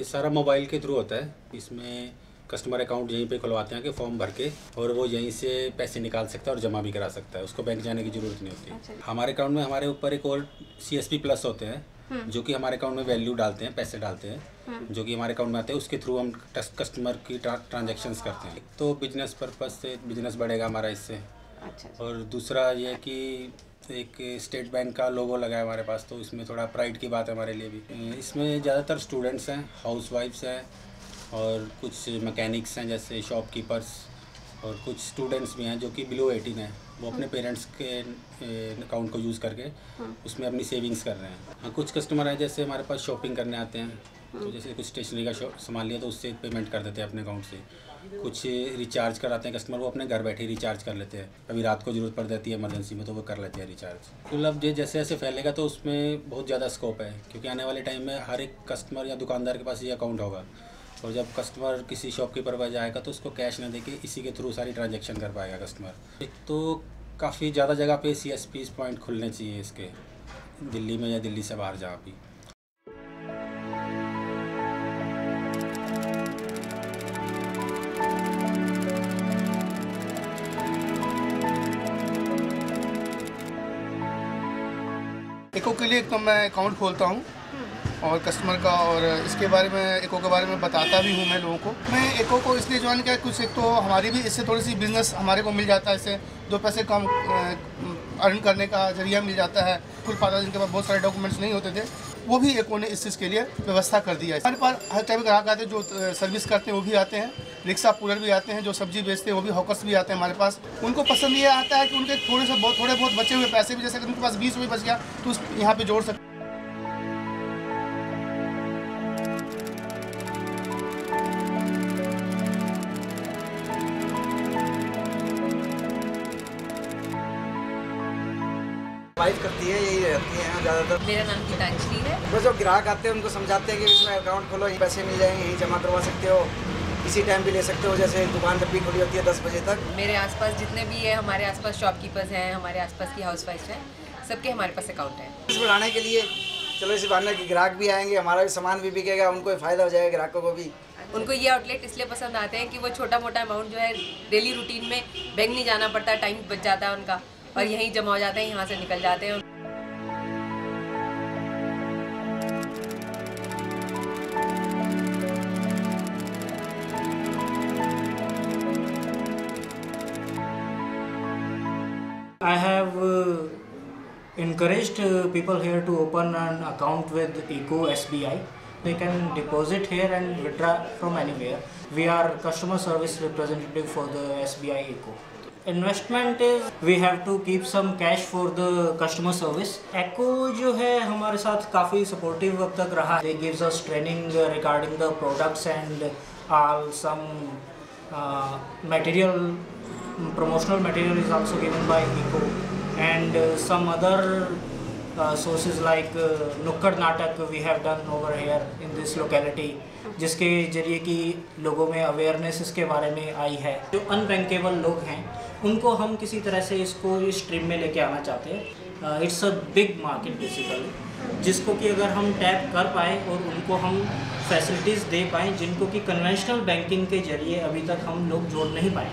सारा मोबाइल के थ्रू होता है। इसमें कस्टमर अकाउंट यहीं पे खुलवाते हैं कि फॉर्म भर के, और वो यहीं से पैसे निकाल सकता है और जमा भी करा सकता है, उसको बैंक जाने की ज़रूरत नहीं होती। अच्छा। हमारे अकाउंट में हमारे ऊपर एक और CSP प्लस होते हैं जो कि हमारे अकाउंट में वैल्यू डालते हैं, पैसे डालते हैं जो कि हमारे अकाउंट में आते हैं, उसके थ्रू हम कस्टमर की ट्रांजेक्शन्स करते हैं। तो बिजनेस पर्पज़ से बिजनेस बढ़ेगा हमारा इससे। अच्छा। और दूसरा ये कि एक स्टेट बैंक का लोगो लगा है हमारे पास, तो इसमें थोड़ा प्राइड की बात है हमारे लिए भी। इसमें ज़्यादातर स्टूडेंट्स हैं, हाउसवाइफ्स हैं और कुछ मैकेनिक्स हैं जैसे शॉपकीपर्स, और कुछ स्टूडेंट्स भी हैं जो कि बिलो 18 हैं, वो अपने पेरेंट्स के अकाउंट को यूज़ करके उसमें अपनी सेविंग्स कर रहे हैं। हाँ, कुछ कस्टमर हैं जैसे हमारे पास शॉपिंग करने आते हैं, तो जैसे कुछ स्टेशनरी का सामान लिया तो उससे पेमेंट कर देते हैं अपने अकाउंट से। कुछ रिचार्ज कराते हैं कस्टमर, वो अपने घर बैठे ही रिचार्ज कर लेते हैं, कभी रात को ज़रूरत पड़ जाती है इमरजेंसी में तो वो कर लेते हैं रिचार्ज। मतलब ये जैसे जैसे फैलेगा तो उसमें बहुत ज़्यादा स्कोप है, क्योंकि आने वाले टाइम में हर एक कस्टमर या दुकानदार के पास ये अकाउंट होगा, और जब कस्टमर किसी शॉपकीपर पर जाएगा तो उसको कैश ना देके इसी के थ्रू सारी ट्रांजैक्शन कर पाएगा कस्टमर। एक तो काफ़ी ज़्यादा जगह पे CSP पॉइंट खुलने चाहिए इसके, दिल्ली में या दिल्ली से बाहर जहाँ भी। एको के लिए तो मैं अकाउंट खोलता हूँ और कस्टमर का, और इसके बारे में एको के बारे में बताता भी हूँ मैं लोगों को। मैं एको को इसलिए ज्वाइन किया, कुछ एक तो हमारी भी इससे थोड़ी सी बिजनेस हमारे को मिल जाता है, इससे 2 पैसे कम अर्न करने का जरिया मिल जाता है। कुल फायदा जिनके पास बहुत सारे डॉक्यूमेंट्स नहीं होते थे, वो भी एको ने इस चीज़ के लिए व्यवस्था कर दिया है। हमारे पास हर टाइप के ग्राहक आते हैं, जो सर्विस करते हैं वो भी आते हैं, रिक्शा पुलर भी आते हैं, जो सब्जी बेचते हैं वो भी, हॉकर्स भी आते हैं हमारे पास। उनको पसंद ये आता है कि उनके थोड़े बहुत बचे हुए पैसे भी, जैसे उनके पास 20 रुपये बच गया तो उस यहाँ पे जोड़ सकते। वाइफ करती है, यही रहती है ज़्यादातर। मेरा नाम गीतांजलि है। वो जो ग्राहक आते हैं उनको समझाते हैं कि इसमें अकाउंट खोलो, यहीं पैसे मिल जाएंगे, यहीं जमा करवा सकते हो, किसी टाइम भी ले सकते हो, जैसे दुकान जब भी खुली होती है 10 बजे तक। मेरे आसपास जितने भी है, हमारे आसपास शॉपकीपर्स हैं, हमारे आसपास की हाउसवाइफ हैं, सबके हमारे पास अकाउंट है। इस बढ़ाने के लिए चलो इस बहाने कि ग्राहक भी आएंगे, हमारा भी सामान भी बिकेगा, उनको भी फ़ायदा हो जाएगा, ग्राहकों को भी। उनको ये आउटलेट इसलिए पसंद आते हैं कि वो छोटा मोटा अमाउंट जो है डेली रूटीन में बैंक नहीं जाना पड़ता, टाइम बच जाता है उनका, और यहीं जमा हो जाते हैं, यहाँ से निकल जाते हैं। I have encouraged people here to open an account with Eco SBI. They can deposit here and withdraw from anywhere. We are customer service representative for the SBI Eco. Investment is we have to keep some cash for the customer service. Eco जो है हमारे साथ काफ़ी supportive अब तक रहा. They gives us training regarding the products and all some material. Promotional material is also given by Eco, and some other sources like Nukkad Natak we have done over here in this locality, जिसके जरिए कि लोगों में awareness इसके बारे में आई है। जो अनबैंकेबल लोग हैं उनको हम किसी तरह से इसको इस स्ट्रीम में लेके आना चाहते हैं। It's a big market basically, जिसको कि अगर हम टैप कर पाए और उनको हम फैसिलिटीज़ दे पाएँ जिनको कि कन्वेंशनल बैंकिंग के जरिए अभी तक हम लोग जोड़ नहीं पाए।